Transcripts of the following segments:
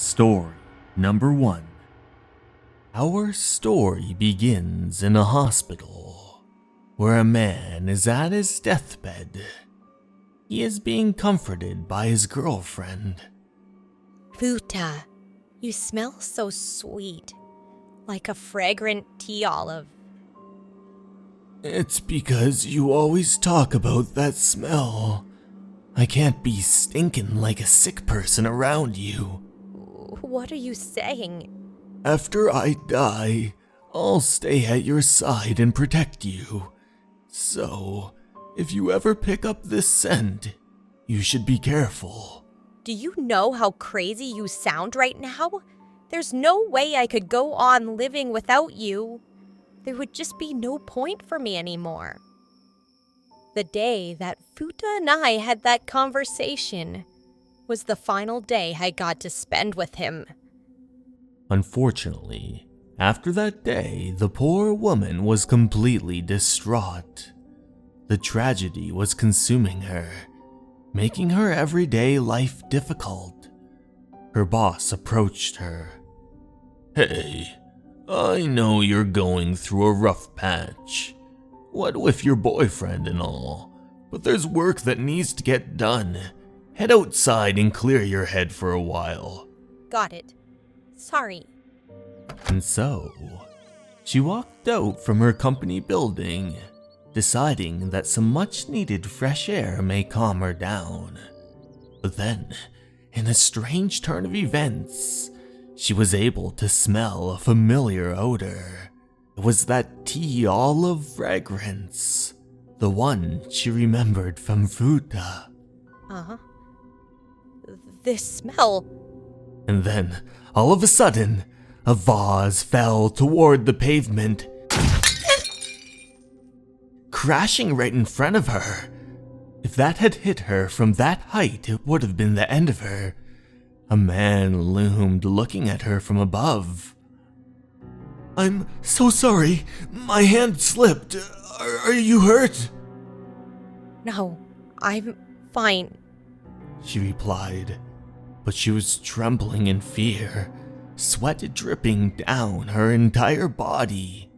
Story number 1. Our story begins in a hospital, where a man is at his deathbed. He is being comforted by his girlfriend. Futa, you smell so sweet, like a fragrant tea olive. It's because you always talk about that smell. I can't be stinking like a sick person around you. What are you saying? After I die, I'll stay at your side and protect you. So, if you ever pick up this scent, you should be careful. Do you know how crazy you sound right now? There's no way I could go on living without you. There would just be no point for me anymore. The day that Futa and I had that conversation was the final day I got to spend with him. Unfortunately, after that day, the poor woman was completely distraught. The tragedy was consuming her, making her everyday life difficult. Her boss approached her. Hey, I know you're going through a rough patch. What with your boyfriend and all, but there's work that needs to get done. Head outside and clear your head for a while. Got it. Sorry. And so, she walked out from her company building, deciding that some much-needed fresh air may calm her down. But then, in a strange turn of events, she was able to smell a familiar odor. It was that tea olive fragrance, the one she remembered from Futa. Uh-huh. This smell. And then, all of a sudden, a vase fell toward the pavement, crashing right in front of her. If that had hit her from that height, it would have been the end of her. A man loomed looking at her from above. I'm so sorry. My hand slipped. Are you hurt? No, I'm fine. She replied, but she was trembling in fear, sweat dripping down her entire body.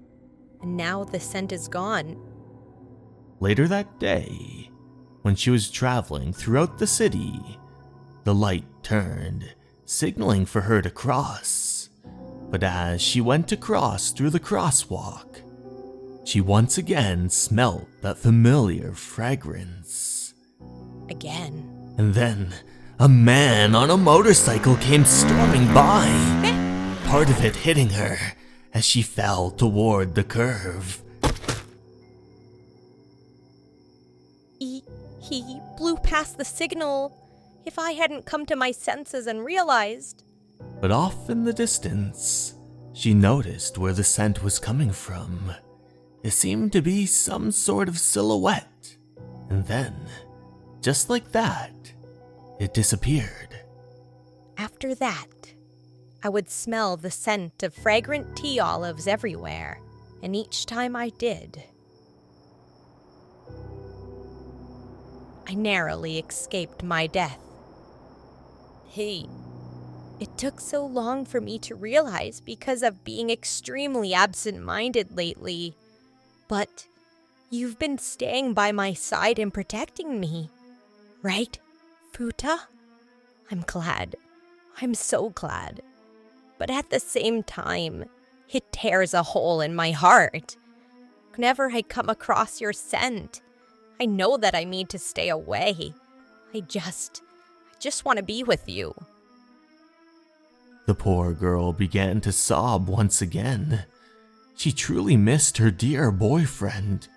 And now the scent is gone. Later that day, when she was traveling throughout the city, the light turned, signaling for her to cross. But as she went to cross through the crosswalk, she once again smelt that familiar fragrance. Again. And then, a man on a motorcycle came storming by, part of it hitting her as she fell toward the curve. He blew past the signal. If I hadn't come to my senses and realized. But off in the distance, she noticed where the scent was coming from. It seemed to be some sort of silhouette. And then, just like that, it disappeared. After that, I would smell the scent of fragrant tea olives everywhere, and each time I did, I narrowly escaped my death. Hey, it took so long for me to realize because of being extremely absent-minded lately, but you've been staying by my side and protecting me, right, Futa? I'm glad. I'm so glad. But at the same time, it tears a hole in my heart. Whenever I come across your scent, I know that I need to stay away. I just want to be with you. The poor girl began to sob once again. She truly missed her dear boyfriend.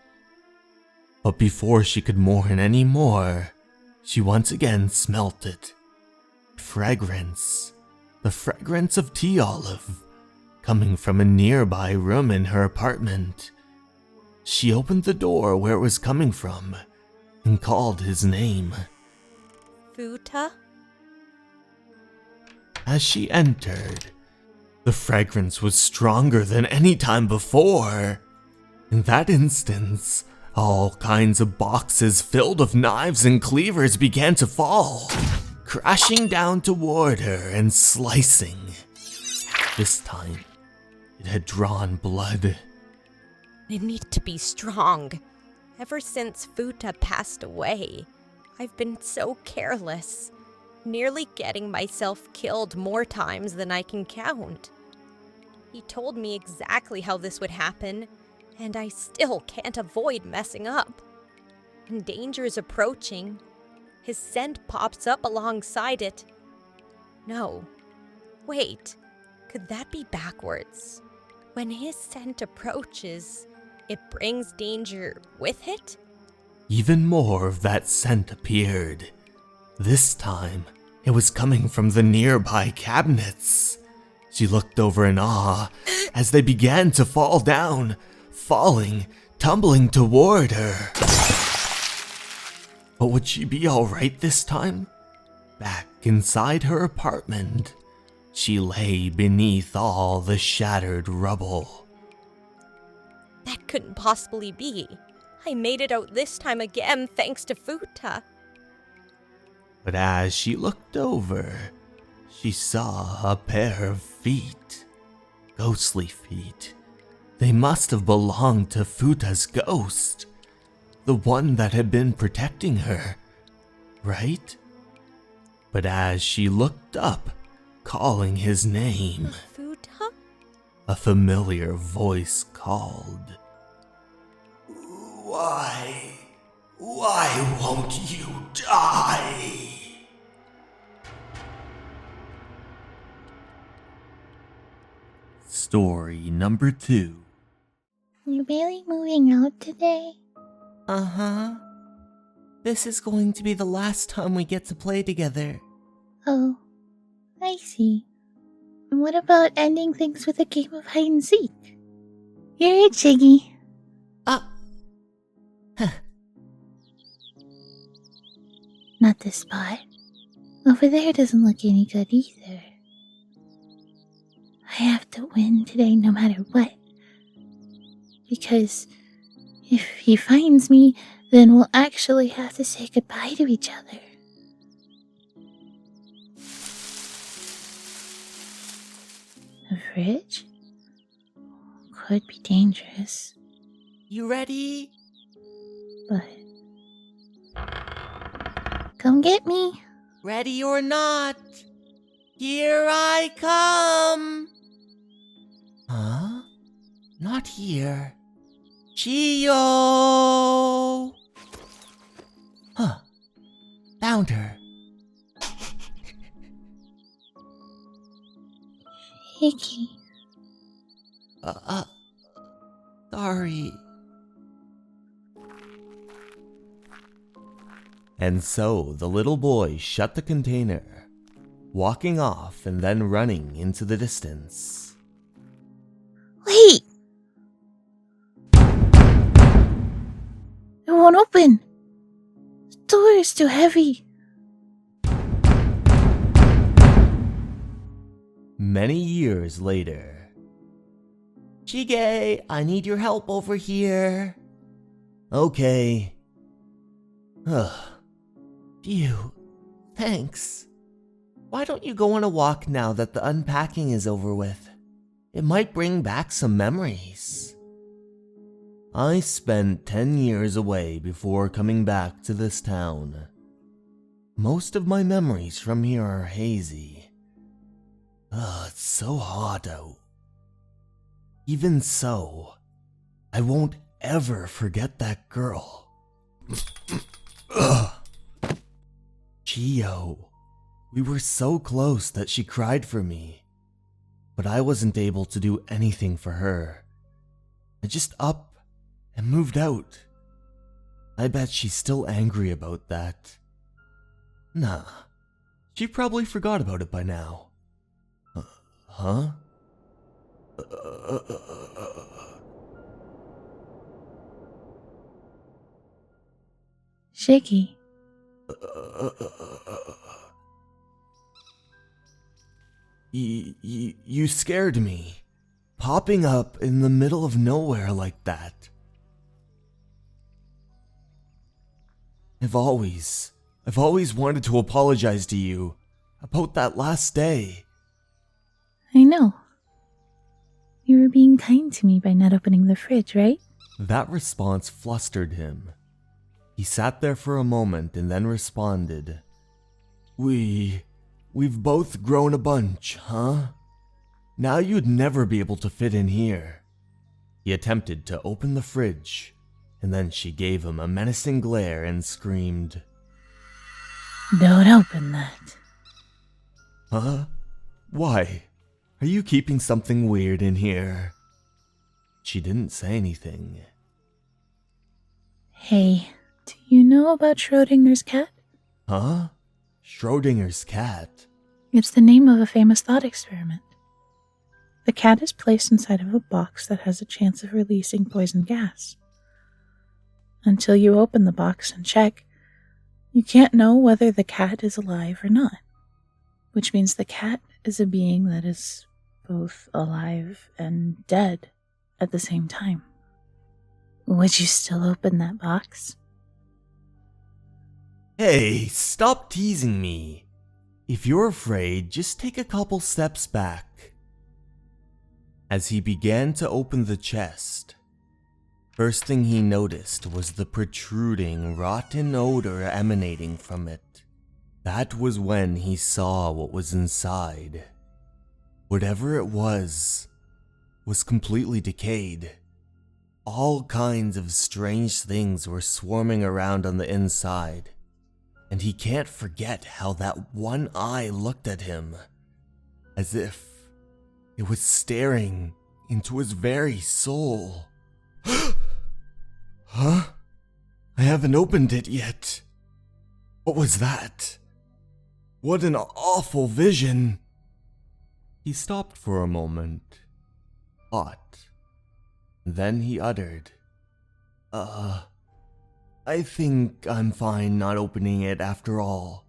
But before she could mourn any more, she once again smelt it. Fragrance. The fragrance of tea olive, coming from a nearby room in her apartment. She opened the door where it was coming from and called his name. Futa? As she entered, the fragrance was stronger than any time before. In that instance, all kinds of boxes filled with knives and cleavers began to fall, crashing down toward her and slicing. This time, it had drawn blood. I need to be strong. Ever since Futa passed away, I've been so careless, nearly getting myself killed more times than I can count. He told me exactly how this would happen, and I still can't avoid messing up. When danger is approaching, his scent pops up alongside it. No, wait, could that be backwards? When his scent approaches, it brings danger with it? Even more of that scent appeared. This time, it was coming from the nearby cabinets. She looked over in awe as they began to fall down, falling, tumbling toward her. But would she be alright this time? Back inside her apartment, she lay beneath all the shattered rubble. That couldn't possibly be. I made it out this time again thanks to Futa. But as she looked over, she saw a pair of feet. Ghostly feet. They must have belonged to Futa's ghost. The one that had been protecting her, right? But as she looked up, calling his name, Futa? a familiar voice called. Why won't you die? Story number 2. You really moving out today? Uh-huh. This is going to be the last time we get to play together. Oh, I see. And what about ending things with a game of hide and seek? You're it, Shiggy. Huh. Not this spot. Over there doesn't look any good either. I have to win today no matter what. Because if he finds me, then we'll actually have to say goodbye to each other. A fridge? Could be dangerous, You ready? but... Come get me! Ready or not, here I come! Huh? Not here. Chio! Huh. Found her. Hickey. Sorry. And so the little boy shut the container, walking off and then running into the distance. Wait! It won't open! The door is too heavy. Many years later. Chige, I need your help over here. Okay. Ugh. Phew. Thanks. Why don't you go on a walk now that the unpacking is over with? It might bring back some memories. I spent 10 years away before coming back to this town. Most of my memories from here are hazy. Ugh, it's so hot out. Even so, I won't ever forget that girl. Ugh. Chio. We were so close that she cried for me. But I wasn't able to do anything for her. I just up and moved out. I bet she's still angry about that. Nah, she probably forgot about it by now. Huh? Shiggy. You scared me, popping up in the middle of nowhere like that. I've always I've always wanted to apologize to you about that last day. I know. You were being kind to me by not opening the fridge, right? That response flustered him. He sat there for a moment and then responded, We've both grown a bunch, huh? Now you'd never be able to fit in here. He attempted to open the fridge, and then she gave him a menacing glare and screamed, Don't open that. Huh? Why? Are you keeping something weird in here? She didn't say anything. Hey, do you know about Schrodinger's cat? Huh? Schrodinger's cat? It's the name of a famous thought experiment. The cat is placed inside of a box that has a chance of releasing poison gas. Until you open the box and check, you can't know whether the cat is alive or not, which means the cat is a being that is both alive and dead at the same time. Would you still open that box? Hey, stop teasing me. If you're afraid, just take a couple steps back. As he began to open the chest, first thing he noticed was the protruding, rotten odor emanating from it. That was when he saw what was inside. Whatever it was completely decayed. All kinds of strange things were swarming around on the inside, and he can't forget how that one eye looked at him, as if it was staring into his very soul. Huh? I haven't opened it yet. What was that? What an awful vision. He stopped for a moment, thought. Then he uttered, I think I'm fine not opening it after all.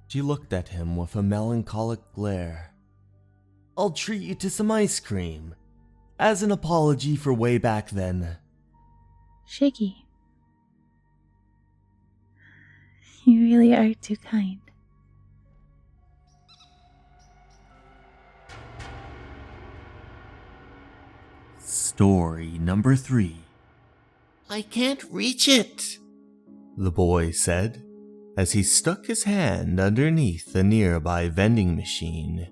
She looked at him with a melancholic glare. I'll treat you to some ice cream, as an apology for way back then. Shiggy, you really are too kind. Story number 3. I can't reach it, the boy said, as he stuck his hand underneath a nearby vending machine,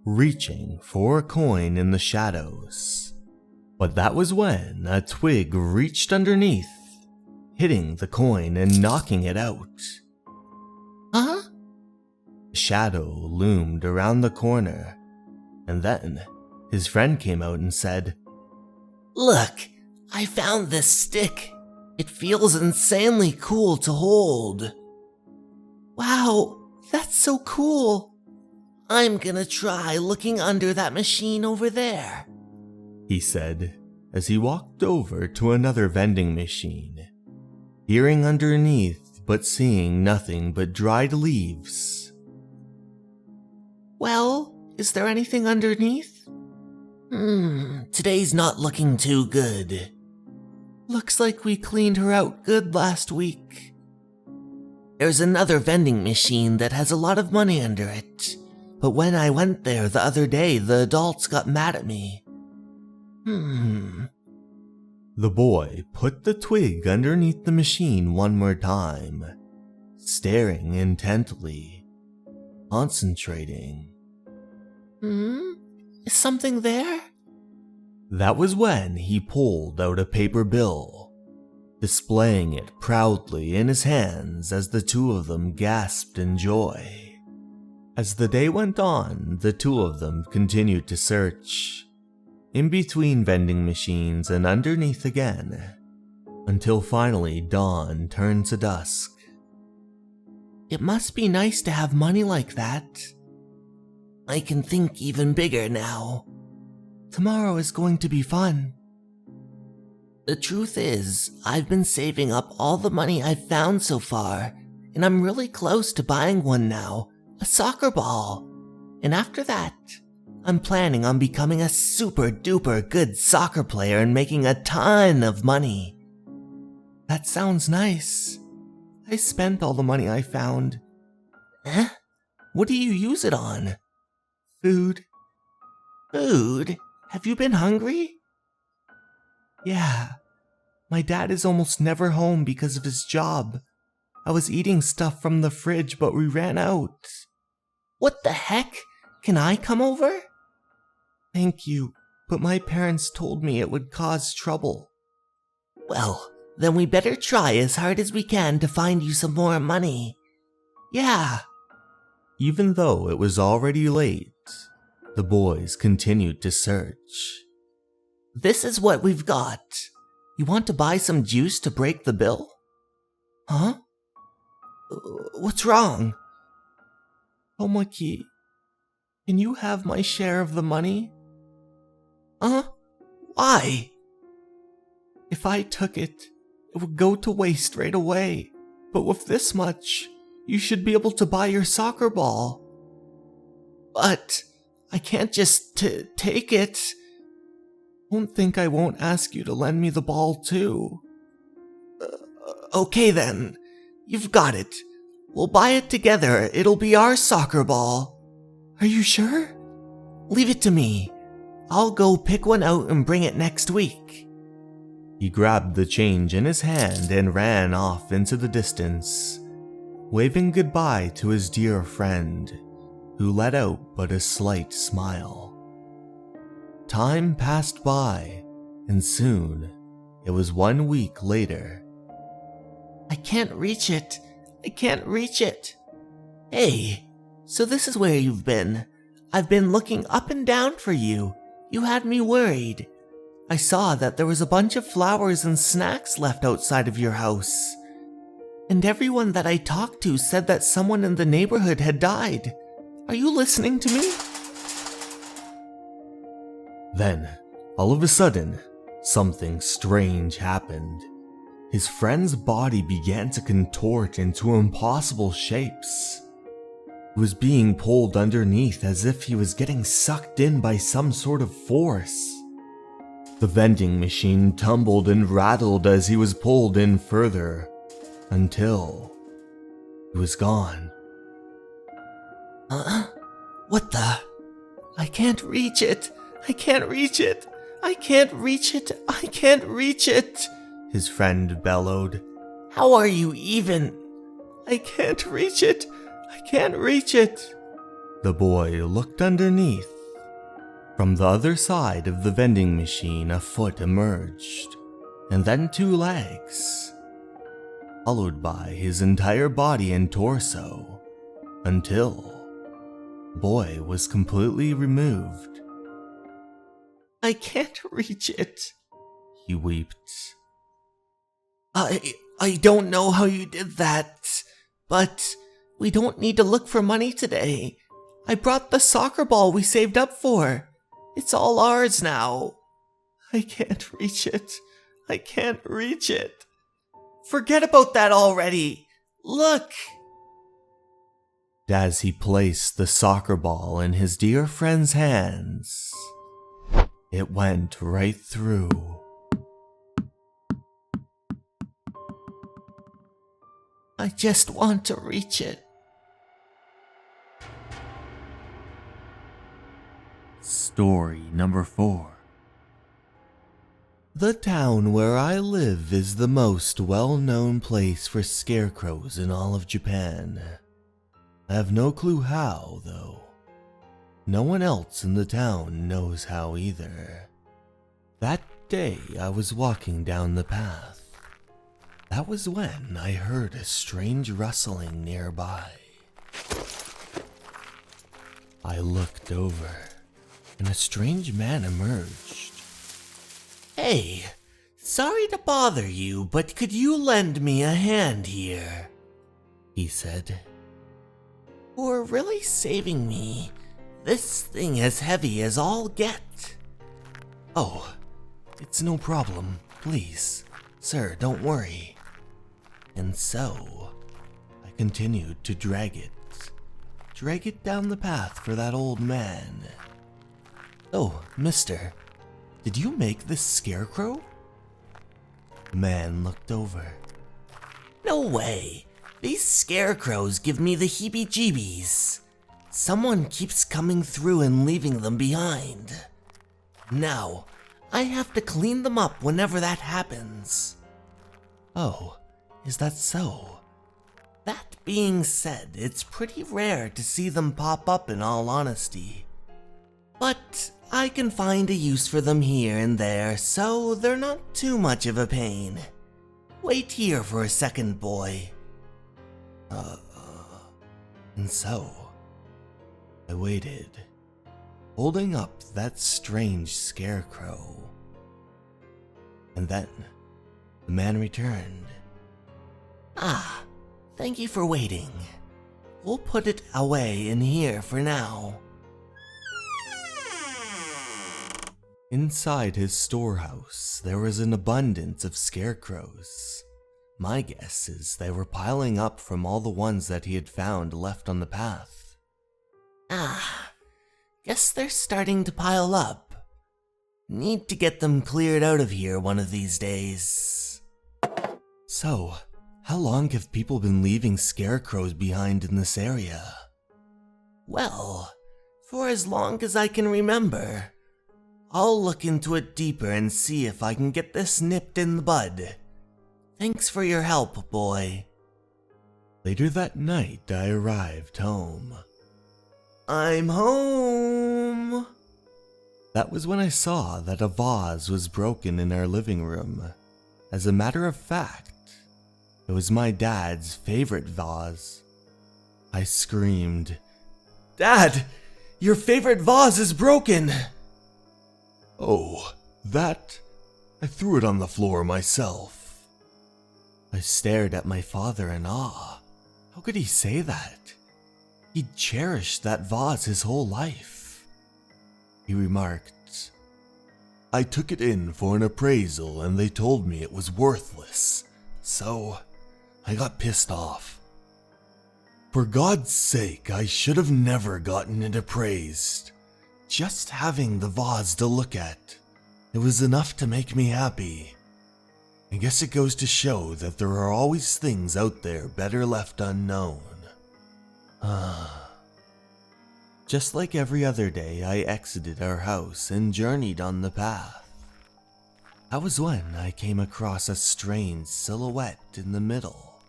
reaching for a coin in the shadows. But that was when a twig reached underneath, hitting the coin and knocking it out. Huh? A shadow loomed around the corner, and then his friend came out and said, Look, I found this stick. It feels insanely cool to hold. Wow, that's so cool. I'm gonna try looking under that machine over there, he said as he walked over to another vending machine, peering underneath but seeing nothing but dried leaves. Well, is there anything underneath? Today's not looking too good. Looks like we cleaned her out good last week. There's another vending machine that has a lot of money under it, but when I went there the other day, the adults got mad at me. The boy put the twig underneath the machine one more time, staring intently, concentrating. Is something there? That was when he pulled out a paper bill, displaying it proudly in his hands as the two of them gasped in joy. As the day went on, the two of them continued to search, in between vending machines and underneath again, until finally dawn turned to dusk. It must be nice to have money like that. I can think even bigger now. Tomorrow is going to be fun. The truth is, I've been saving up all the money I've found so far, and I'm really close to buying one now, a soccer ball. And after that, I'm planning on becoming a super duper good soccer player and making a ton of money. That sounds nice. I spent all the money I found. Eh? What do you use it on? Food. Food? Have you been hungry? Yeah. My dad is almost never home because of his job. I was eating stuff from the fridge, but we ran out. What the heck? Can I come over? Thank you, but my parents told me it would cause trouble. Well, then we better try as hard as we can to find you some more money. Yeah. Even though it was already late, the boys continued to search. This is what we've got. You want to buy some juice to break the bill? Huh? What's wrong? Tomaki, can you have my share of the money? Why? If I took it, it would go to waste right away. But with this much, you should be able to buy your soccer ball. But I can't just take it. Don't think I won't ask you to lend me the ball too. Okay then, you've got it. We'll buy it together. It'll be our soccer ball. Are you sure? Leave it to me. I'll go pick one out and bring it next week. He grabbed the change in his hand and ran off into the distance, waving goodbye to his dear friend, who let out but a slight smile. Time passed by, and soon it was 1 week later. I can't reach it. I can't reach it. Hey, so this is where you've been. I've been looking up and down for you. You had me worried. I saw that there was a bunch of flowers and snacks left outside of your house. And everyone that I talked to said that someone in the neighborhood had died. Are you listening to me? Then, all of a sudden, something strange happened. His friend's body began to contort into impossible shapes. He was being pulled underneath as if he was getting sucked in by some sort of force. The vending machine tumbled and rattled as he was pulled in further, until he was gone. What the? I can't reach it. I can't reach it. I can't reach it. I can't reach it. His friend bellowed. How are you even? I can't reach it. I can't reach it. The boy looked underneath. From the other side of the vending machine, a foot emerged, and then 2 legs, followed by his entire body and torso, until the boy was completely removed. I can't reach it, he wept. I don't know how you did that, but we don't need to look for money today. I brought the soccer ball we saved up for. It's all ours now. I can't reach it. I can't reach it. Forget about that already. Look. As he placed the soccer ball in his dear friend's hands, it went right through. I just want to reach it. Story number 4. The town where I live is the most well-known place for scarecrows in all of Japan. I have no clue how, though. No one else in the town knows how either. That day I was walking down the path. That was when I heard a strange rustling nearby. I looked over, and a strange man emerged. Hey, sorry to bother you, but could you lend me a hand here? He said. You're really saving me. This thing is heavy as all get. Oh, it's no problem, please. Sir, don't worry. And so, I continued to drag it down the path for that old man. Oh, mister, did you make this scarecrow? The man looked over. No way, These scarecrows give me the heebie-jeebies. Someone keeps coming through and leaving them behind. Now, I have to clean them up whenever that happens. Oh, is that so? That being said, it's pretty rare to see them pop up in all honesty. But I can find a use for them here and there, so they're not too much of a pain. Wait here for a second, boy. And so, I waited, holding up that strange scarecrow. And then, the man returned. Ah, thank you for waiting. We'll put it away in here for now. Inside his storehouse, there was an abundance of scarecrows. My guess is they were piling up from all the ones that he had found left on the path. Ah, guess they're starting to pile up. Need to get them cleared out of here one of these days. So, how long have people been leaving scarecrows behind in this area? Well, for as long as I can remember. I'll look into it deeper and see if I can get this nipped in the bud. Thanks for your help, boy. Later that night, I arrived home. I'm home! That was when I saw that a vase was broken in our living room. As a matter of fact, it was my dad's favorite vase. I screamed, "Dad, your favorite vase is broken!" Oh, that? I threw it on the floor myself. I stared at my father in awe. How could he say that? He'd cherished that vase his whole life. He remarked, "I took it in for an appraisal and they told me it was worthless, so I got pissed off. For God's sake, I should have never gotten it appraised. Just having the vase to look at, it was enough to make me happy. I guess it goes to show that there are always things out there better left unknown." Just like every other day, I exited our house and journeyed on the path. That was when I came across a strange silhouette in the middle.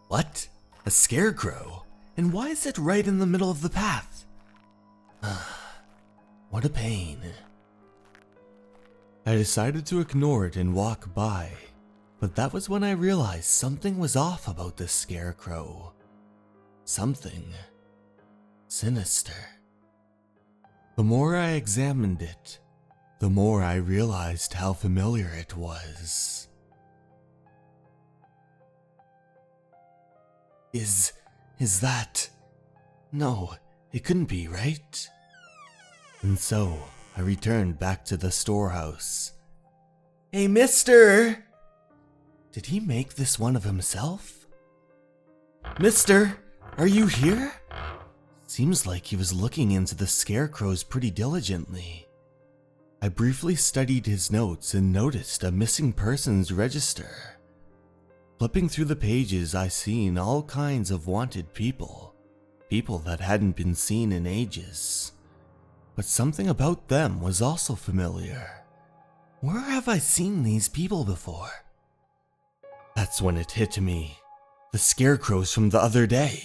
What? A scarecrow? And why is it right in the middle of the path? What a pain. I decided to ignore it and walk by, but that was when I realized something was off about this scarecrow. Something sinister. The more I examined it, the more I realized how familiar it was. Is that... No, it couldn't be, right? And so, I returned back to the storehouse. "Hey, mister!" Did he make this one of himself? "Mister, are you here?" Seems like he was looking into the scarecrows pretty diligently. I briefly studied his notes and noticed a missing persons register. Flipping through the pages, I seen all kinds of wanted people. People that hadn't been seen in ages. But something about them was also familiar. Where have I seen these people before? That's when it hit me. The scarecrows from the other day.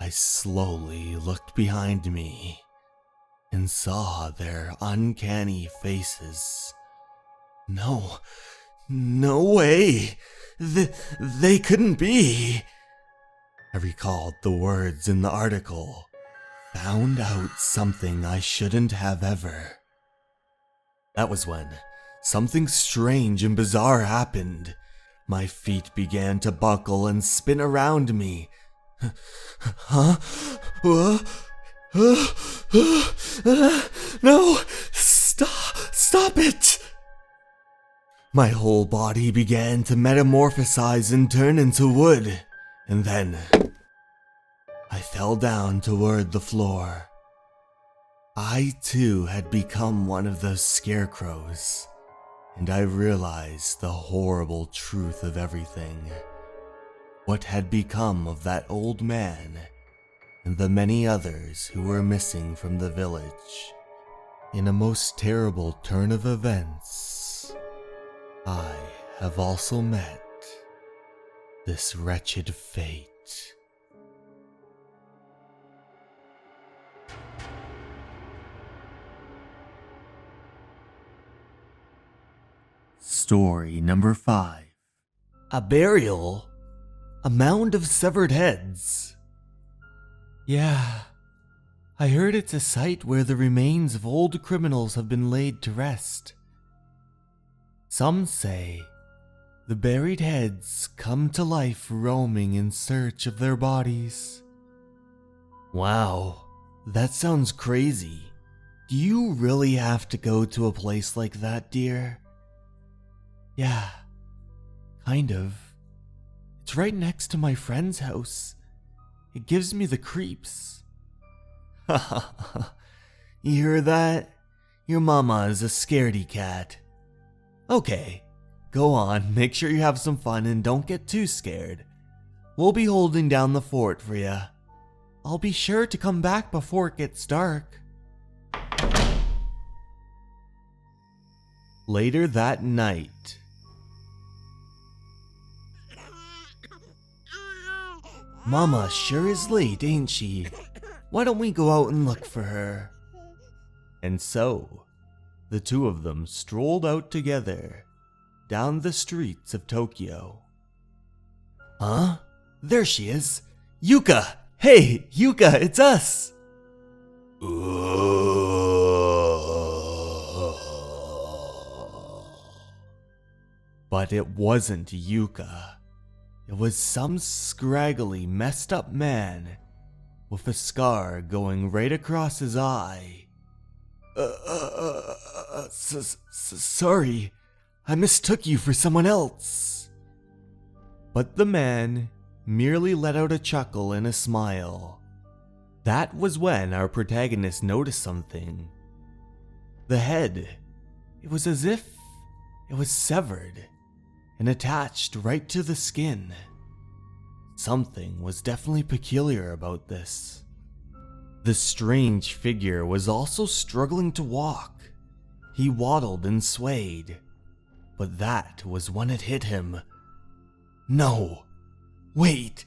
I slowly looked behind me and saw their uncanny faces. No way! They couldn't be! I recalled the words in the article. Found out something I shouldn't have ever. That was when something strange and bizarre happened. My feet began to buckle and spin around me. Huh? No! Stop it! My whole body began to metamorphosize and turn into wood, and then I fell down toward the floor. I too had become one of those scarecrows. and I realized the horrible truth of everything. What had become of that old man and the many others who were missing from the village. In a most terrible turn of events, I have also met this wretched fate. Story number 5. A burial? A mound of severed heads? Yeah, I heard it's a site where the remains of old criminals have been laid to rest. Some say the buried heads come to life roaming in search of their bodies. Wow, that sounds crazy. Do you really have to go to a place like that, dear? Yeah, kind of. It's right next to my friend's house. It gives me the creeps. Ha. You hear that? Your mama is a scaredy cat. Okay, go on, make sure you have some fun and don't get too scared. We'll be holding down the fort for you. I'll be sure to come back before it gets dark. Later that night. Mama sure is late, ain't she? Why don't we go out and look for her? And so, the two of them strolled out together, down the streets of Tokyo. Huh? There she is! Yuka! Hey, Yuka, it's us! But it wasn't Yuka. It was some scraggly, messed up man with a scar going right across his eye. Sorry, I mistook you for someone else. But the man merely let out a chuckle and a smile. That was when our protagonist noticed something. The head, it was as if it was severed and attached right to the skin. Something was definitely peculiar about this. The strange figure was also struggling to walk. He waddled and swayed, but that was when it hit him. No, wait,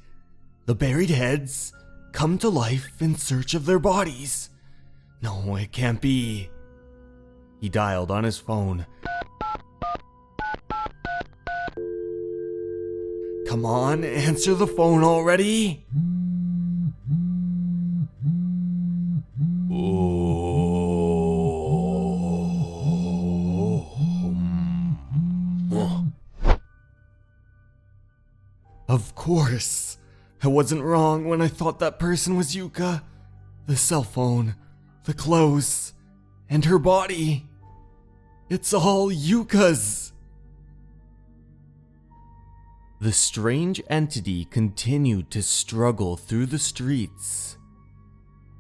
the buried heads come to life in search of their bodies. No, it can't be. He dialed on his phone. Come on, answer the phone already. Of course. I wasn't wrong when I thought that person was Yuka. The cell phone, the clothes, and her body. It's all Yuka's. The strange entity continued to struggle through the streets,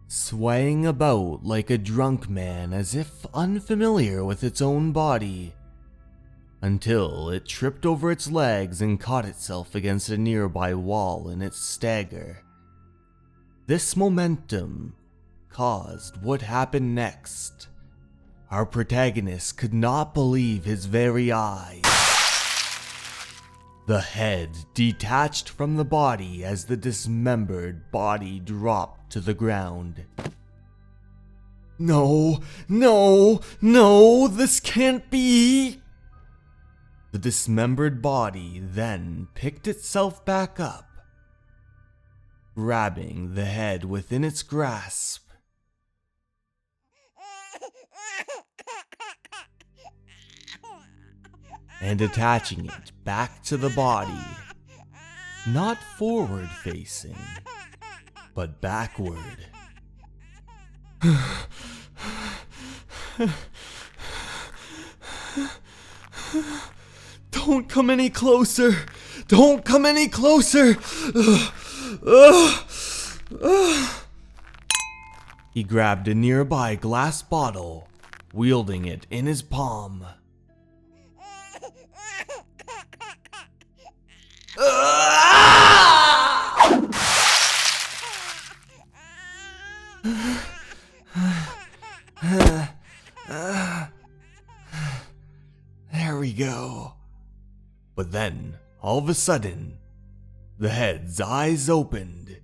swaying about like a drunk man as if unfamiliar with its own body, until it tripped over its legs and caught itself against a nearby wall in its stagger. This momentum caused what happened next. Our protagonist could not believe his very eyes. The head detached from the body as the dismembered body dropped to the ground. No, this can't be! The dismembered body then picked itself back up, grabbing the head within its grasp. And attaching it back to the body, not forward facing, but backward. Don't come any closer! Don't come any closer! He grabbed a nearby glass bottle, wielding it in his palm. There we go. But then, all of a sudden, the head's eyes opened.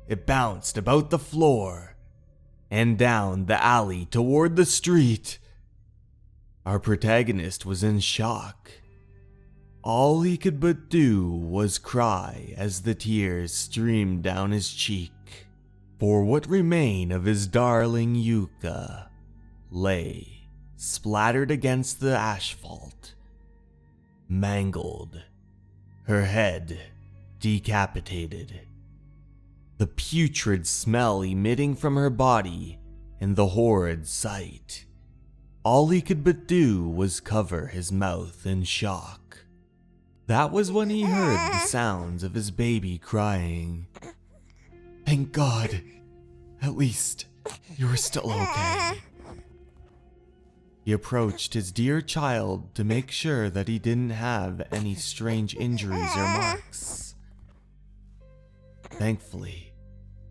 It bounced about the floor and down the alley toward the street. Our protagonist was in shock. All he could but do was cry as the tears streamed down his cheek. For what remained of his darling Yuka lay splattered against the asphalt, mangled, her head decapitated, the putrid smell emitting from her body and the horrid sight. All he could but do was cover his mouth in shock. That was when he heard the sounds of his baby crying. Thank God. At least, you were still okay. He approached his dear child to make sure that he didn't have any strange injuries or marks. Thankfully,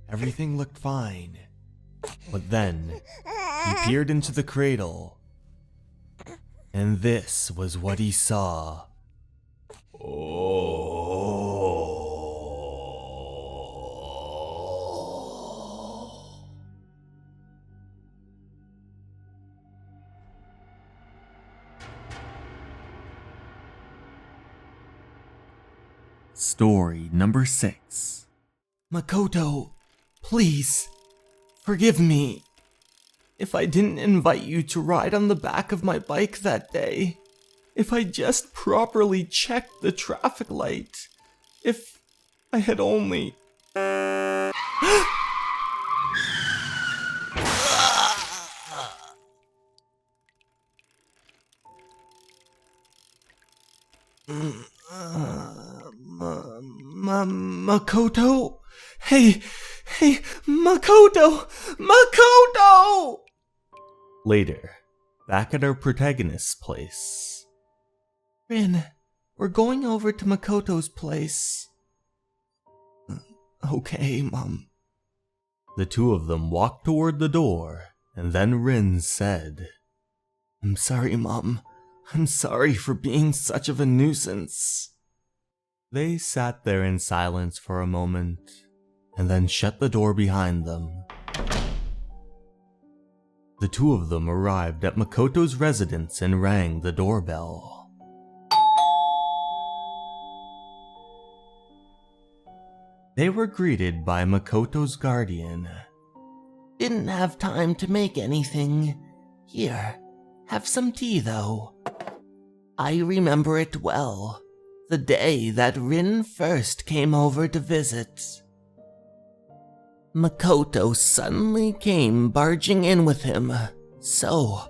everything looked fine. But then, he peered into the cradle, and this was what he saw. Story number 6. Makoto, please, forgive me. If I didn't invite you to ride on the back of my bike that day, if I just properly checked the traffic light, if I had only... Makoto? Hey, Makoto! Makoto! Later, back at our protagonist's place. Rin, we're going over to Makoto's place. Okay, Mom. The two of them walked toward the door, and then Rin said, I'm sorry, Mom. I'm sorry for being such of a nuisance. They sat there in silence for a moment, and then shut the door behind them. The two of them arrived at Makoto's residence and rang the doorbell. They were greeted by Makoto's guardian. Didn't have time to make anything. Here, have some tea though. I remember it well. The day that Rin first came over to visit. Makoto suddenly came barging in with him, so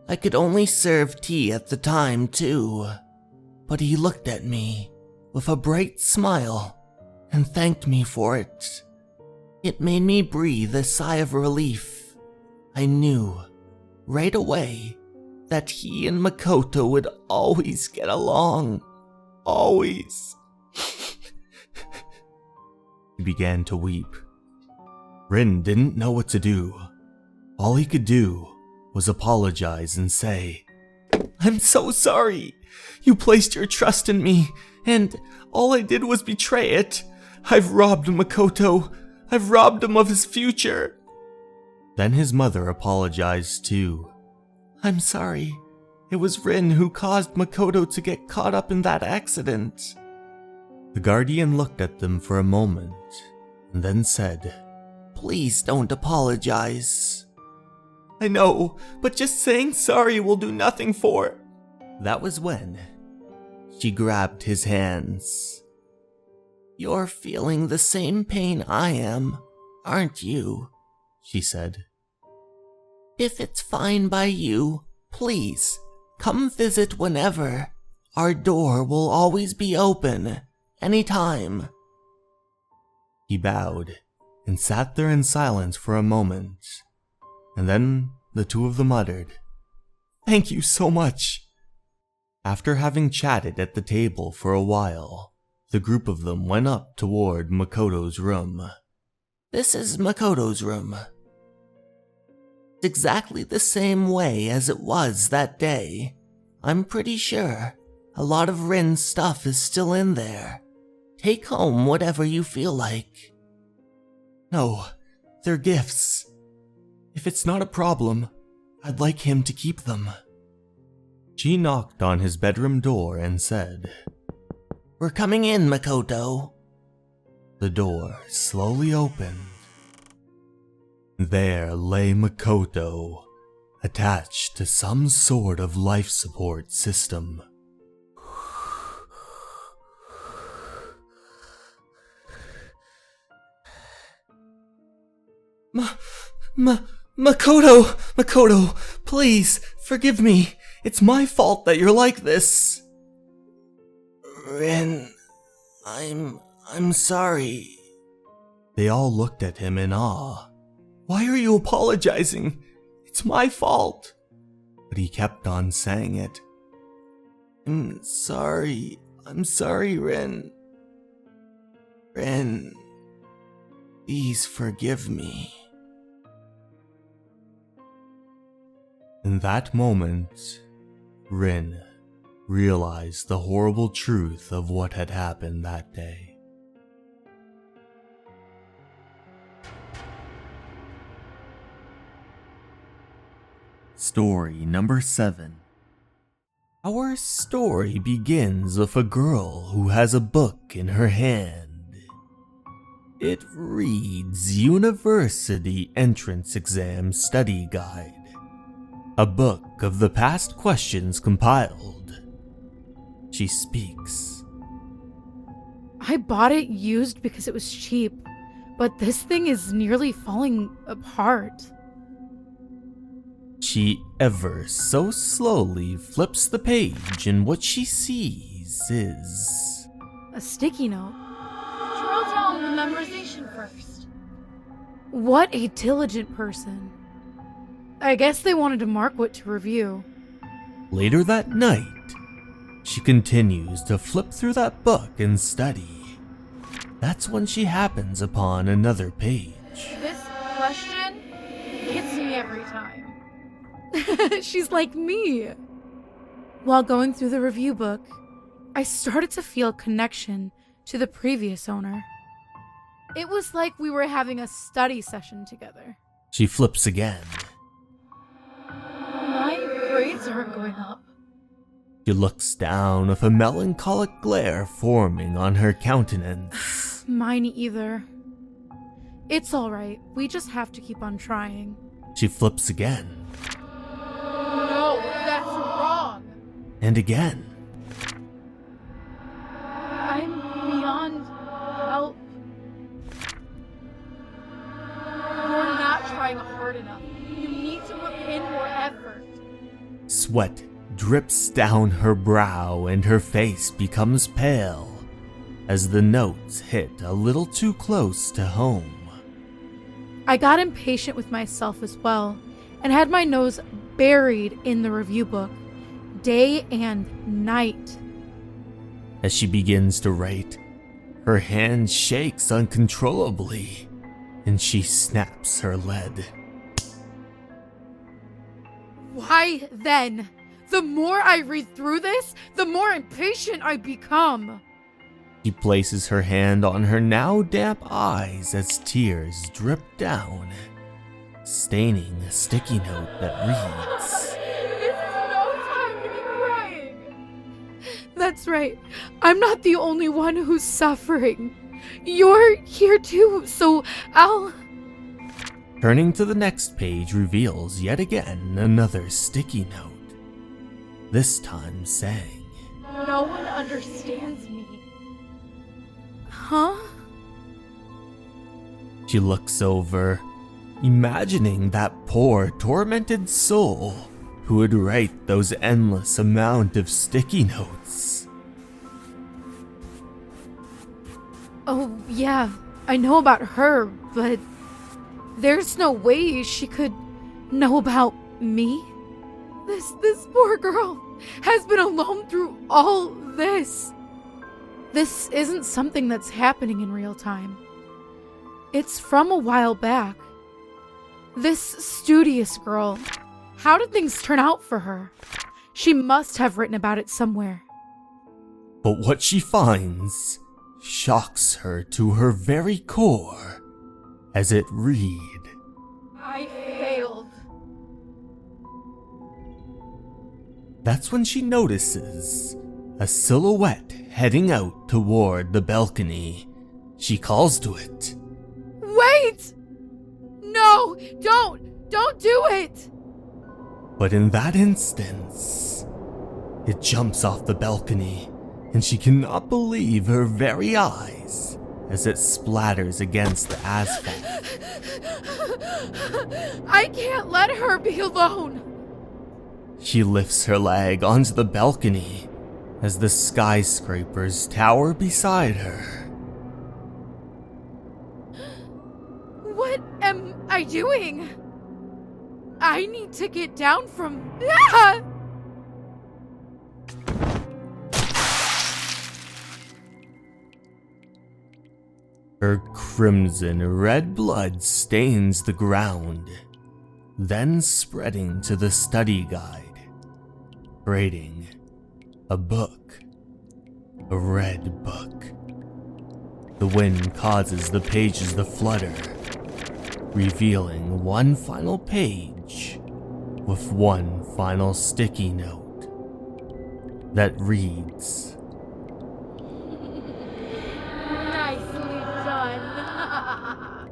I could only serve tea at the time too. But he looked at me with a bright smile and thanked me for it. It made me breathe a sigh of relief. I knew right away that he and Makoto would always get along. Always. He began to weep. Rin didn't know what to do. All he could do was apologize and say, I'm so sorry. You placed your trust in me, and all I did was betray it. I've robbed Makoto. I've robbed him of his future. Then his mother apologized too. I'm sorry. It was Rin who caused Makoto to get caught up in that accident. The guardian looked at them for a moment, and then said, Please don't apologize. I know, but just saying sorry will do nothing for... That was when she grabbed his hands. You're feeling the same pain I am, aren't you? She said. If it's fine by you, please, come visit whenever. Our door will always be open, anytime. He bowed and sat there in silence for a moment, and then the two of them uttered, Thank you so much. After having chatted at the table for a while, The group of them went up toward Makoto's room. This is Makoto's room. It's exactly the same way as it was that day. I'm pretty sure a lot of Rin's stuff is still in there. Take home whatever you feel like. No, they're gifts. If it's not a problem, I'd like him to keep them. She knocked on his bedroom door and said, "We're coming in, Makoto." The door slowly opened. There lay Makoto, attached to some sort of life support system. Makoto, please, forgive me. It's my fault that you're like this. Rin, I'm sorry. They all looked at him in awe. Why are you apologizing? It's my fault. But he kept on saying it. I'm sorry, Rin. Rin, please forgive me. In that moment, Rin realized the horrible truth of what had happened that day. Story number 7. Our story begins with a girl who has a book in her hand. It reads University Entrance Exam Study Guide, a book of the past questions compiled. She speaks. I bought it used because it was cheap, but this thing is nearly falling apart. She ever so slowly flips the page, and what she sees is A sticky note. Drill down the memorization first. What a diligent person. I guess they wanted to mark what to review. Later that night, she continues to flip through that book and study. That's when she happens upon another page. This question gets me every time. She's like me. While going through the review book, I started to feel a connection to the previous owner. It was like we were having a study session together. She flips again. My grades aren't going up. She looks down with a melancholic glare forming on her countenance. Mine either. It's alright, we just have to keep on trying. She flips again. No, that's wrong. And again. I'm beyond help. You're not trying hard enough. You need to put in more effort. Sweat drips down her brow and her face becomes pale as the notes hit a little too close to home. I got impatient with myself as well, and had my nose buried in the review book, day and night. As she begins to write, her hand shakes uncontrollably, and she snaps her lead. Why then? The more I read through this, the more impatient I become. She places her hand on her now damp eyes as tears drip down, staining a sticky note that reads, This is no time to be crying. That's right. I'm not the only one who's suffering. You're here too, so I'll... Turning to the next page reveals yet again another sticky note, this time saying, No one understands me. Huh? She looks over, imagining that poor, tormented soul who would write those endless amount of sticky notes. Oh, yeah, I know about her, but there's no way she could know about me. This poor girl has been alone through all this. This isn't something that's happening in real time. It's from a while back. This studious girl, how did things turn out for her? She must have written about it somewhere. But what she finds shocks her to her very core as it read. I failed. That's when she notices a silhouette heading out toward the balcony. She calls to it. Wait! No, don't do it! But in that instance, it jumps off the balcony, and she cannot believe her very eyes as it splatters against the asphalt. I can't let her be alone. She lifts her leg onto the balcony as the skyscrapers tower beside her. What am I doing? I need to get down from... Ah! Her crimson red blood stains the ground, then spreading to the study guide, creating a book, a red book. The wind causes the pages to flutter, revealing one final page with one final sticky note that reads, Nicely done.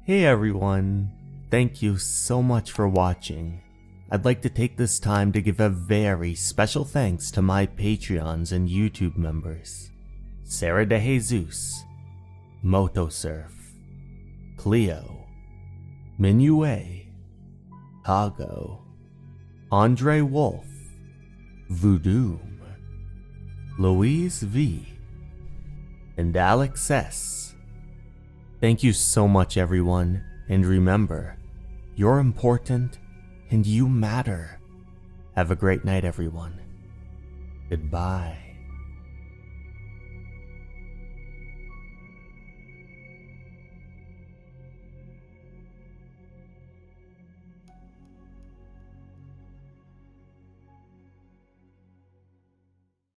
Hey everyone, thank you so much for watching. I'd like to take this time to give a very special thanks to my Patreons and YouTube members. Sarah De Jesus, Motosurf, Cleo, Minue, Tago, Andre Wolf, Voodoom, Louise V, and Alex S. Thank you so much everyone, and remember, you're important and you matter. Have a great night everyone. Goodbye.